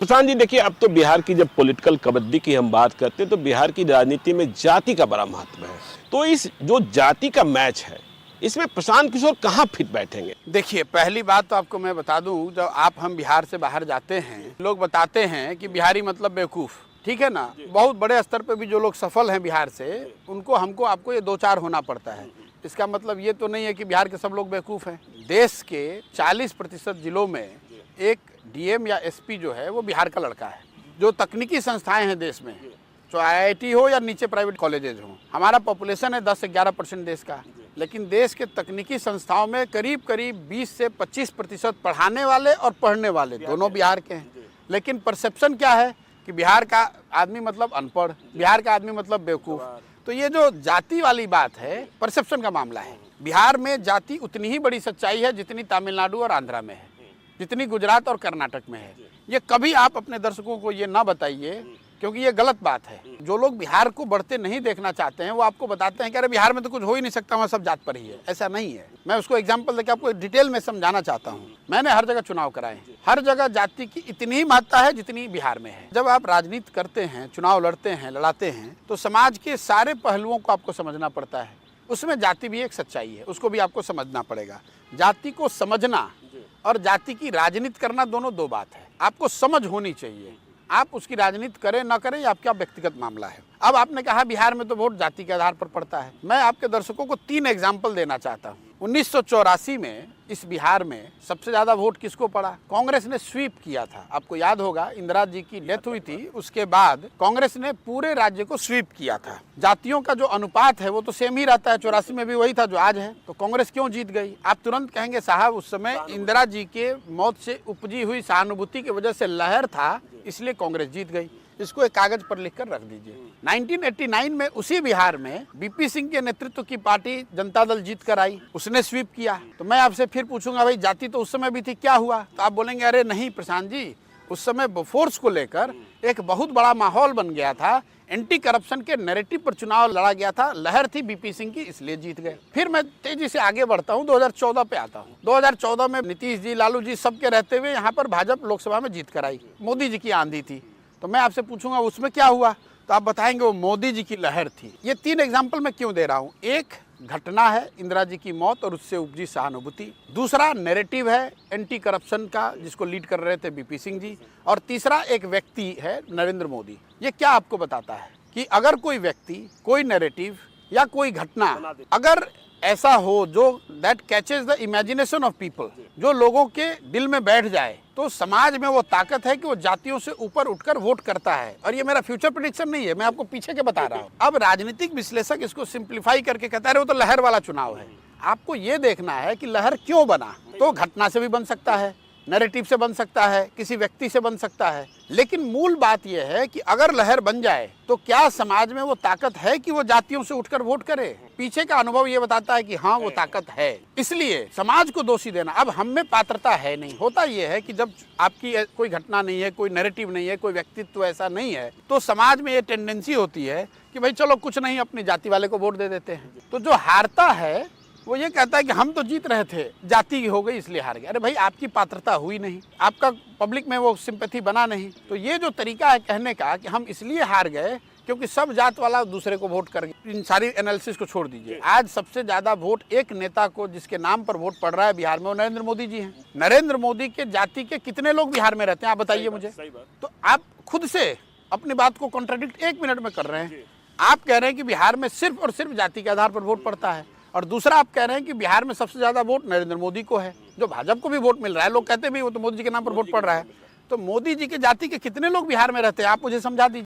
प्रशांत जी देखिए, अब तो बिहार की जब पॉलिटिकल कबड्डी की हम बात करते हैं तो बिहार की राजनीति में जाति का बड़ा महत्व है। तो इस जो जाति का मैच है इसमें प्रशांत किशोर कहाँ फिट बैठेंगे? देखिए, पहली बात तो आपको मैं बता दूं, जब हम बिहार से बाहर जाते हैं, लोग बताते हैं कि बिहारी मतलब बेवकूफ़, ठीक है ना। बहुत बड़े स्तर पे भी जो लोग सफल हैं बिहार से, उनको हमको आपको ये दो चार होना पड़ता है। इसका मतलब ये तो नहीं है कि बिहार के सब लोग बेवकूफ़ हैं। देश के 40% जिलों में एक डीएम या एसपी जो है वो बिहार का लड़का है। जो तकनीकी संस्थाएं हैं देश में, जो आईआईटी हो या नीचे प्राइवेट कॉलेजेज हो, हमारा पॉपुलेशन है 10 से 11% देश का, लेकिन देश के तकनीकी संस्थाओं में करीब करीब 20 से 25% पढ़ाने वाले और पढ़ने वाले दोनों बिहार के हैं। लेकिन परसेप्शन क्या है कि बिहार का आदमी मतलब अनपढ़, बिहार का आदमी मतलब बेवकूफ़। तो ये जो जाति वाली बात है, परसेप्शन का मामला है। बिहार में जाति उतनी ही बड़ी सच्चाई है जितनी तमिलनाडु और आंध्रा में है, जितनी गुजरात और कर्नाटक में है। ये कभी आप अपने दर्शकों को ये ना बताइए, क्योंकि ये गलत बात है। जो लोग बिहार को बढ़ते नहीं देखना चाहते हैं वो आपको बताते हैं कि अरे बिहार में तो कुछ हो ही नहीं सकता, वहाँ सब जात पर ही है। ऐसा नहीं है। मैं उसको एग्जांपल देकर आपको डिटेल में समझाना चाहता हूँ। मैंने हर जगह चुनाव कराए, हर जगह जाति की इतनी ही महत्ता है जितनी बिहार में है। जब आप राजनीति करते हैं, चुनाव लड़ते हैं, लड़ाते हैं, तो समाज के सारे पहलुओं को आपको समझना पड़ता है। उसमें जाति भी एक सच्चाई है, उसको भी आपको समझना पड़ेगा। जाति को समझना और जाति की राजनीति करना दोनों दो बात है। आपको समझ होनी चाहिए। आप उसकी राजनीति करें ना करें, ये आपका व्यक्तिगत मामला है। अब आपने कहा बिहार में तो वोट जाति के आधार पर पड़ता है। मैं आपके दर्शकों को 3 एग्जाम्पल देना चाहता हूँ। 1984 में इस बिहार में सबसे ज्यादा वोट किसको पड़ा? कांग्रेस ने स्वीप किया था। आपको याद होगा, इंदिरा जी की डेथ हुई थी, उसके बाद कांग्रेस ने पूरे राज्य को स्वीप किया था। जातियों का जो अनुपात है वो तो सेम ही रहता है, 84 में भी वही था जो आज है। तो कांग्रेस क्यों जीत गई? आप तुरंत कहेंगे साहब उस समय इंदिरा जी के मौत से उपजी हुई सहानुभूति की वजह से लहर था, इसलिए कांग्रेस जीत गई। इसको एक कागज पर लिखकर रख दीजिए। 1989 में उसी बिहार में बीपी सिंह के नेतृत्व की पार्टी जनता दल जीत कर आई, उसने स्वीप किया। तो मैं आपसे फिर पूछूंगा, भाई जाति तो उस समय भी थी, क्या हुआ? तो आप बोलेंगे अरे नहीं प्रशांत जी, उस समय बोफोर्स को लेकर एक बहुत बड़ा माहौल बन गया था। एंटी करप्शन के नैरेटिव पर चुनाव लड़ा गया था, लहर थी बीपी सिंह की, इसलिए जीत गए। फिर मैं तेजी से आगे बढ़ता हूँ, 2014 पे आता हूँ। 2014 में नीतीश जी, लालू जी सबके रहते हुए यहाँ पर भाजपा लोकसभा में जीत कर आई। मोदी जी की आंधी थी। तो मैं आपसे पूछूंगा उसमें क्या हुआ? तो आप बताएंगे वो मोदी जी की लहर थी। ये 3 एग्जाम्पल मैं क्यों दे रहा हूँ? एक घटना है इंदिरा जी की मौत और उससे उपजी सहानुभूति, दूसरा नैरेटिव है एंटी करप्शन का जिसको लीड कर रहे थे बीपी सिंह जी, और तीसरा एक व्यक्ति है नरेंद्र मोदी। ये क्या आपको बताता है कि अगर कोई व्यक्ति, कोई नैरेटिव या कोई घटना अगर ऐसा हो जो that catches the imagination of people, जो लोगों के दिल में बैठ जाए, तो समाज में वो ताकत है कि वो जातियों से ऊपर उठकर वोट करता है। और ये मेरा फ्यूचर प्रेडिक्शन नहीं है, मैं आपको पीछे के बता रहा हूँ। अब राजनीतिक विश्लेषक इसको सिंप्लीफाई करके कहता है वो तो लहर वाला चुनाव है। आपको ये देखना है कि लहर क्यों बना। तो घटना से भी बन सकता है, नैरेटिव से बन सकता है, किसी व्यक्ति से बन सकता है, लेकिन मूल बात यह है कि अगर लहर बन जाए तो क्या समाज में वो ताकत है कि वो जातियों से उठकर वोट करे? पीछे का अनुभव ये बताता है कि हाँ वो ताकत है। इसलिए समाज को दोषी देना, अब हम में पात्रता है नहीं। होता ये है कि जब आपकी कोई घटना नहीं है, कोई नैरेटिव नहीं है, कोई व्यक्तित्व ऐसा नहीं है, तो समाज में ये टेंडेंसी होती है कि भाई चलो कुछ नहीं, अपनी जाति वाले को वोट दे देते हैं। तो जो हारता है वो ये कहता है कि हम तो जीत रहे थे, जाति हो गई इसलिए हार गए। अरे भाई आपकी पात्रता हुई नहीं, आपका पब्लिक में वो सिंपैथी बना नहीं। तो ये जो तरीका है कहने का कि हम इसलिए हार गए क्योंकि सब जात वाला दूसरे को वोट कर गए, इन सारी एनालिसिस को छोड़ दीजिए। आज सबसे ज्यादा वोट एक नेता को जिसके नाम पर वोट पड़ रहा है बिहार में, वो नरेंद्र मोदी जी हैं। नरेंद्र मोदी के जाति के कितने लोग बिहार में रहते हैं आप बताइए मुझे। तो आप खुद से अपनी बात को कॉन्ट्राडिक्ट 1 मिनट में कर रहे हैं। आप कह रहे हैं कि बिहार में सिर्फ और सिर्फ जाति के आधार पर वोट पड़ता है, और दूसरा आप कह रहे हैं कि बिहार में सबसे ज्यादा वोट नरेंद्र मोदी को है, जो भाजपा को भी वोट मिल रहा है। लोग कहते भी वो तो मोदी जी के नाम पर वोट पड़ रहा है। तो मोदी जी के जाति के कितने लोग बिहार में रहते हैं आप मुझे समझा दीजिए।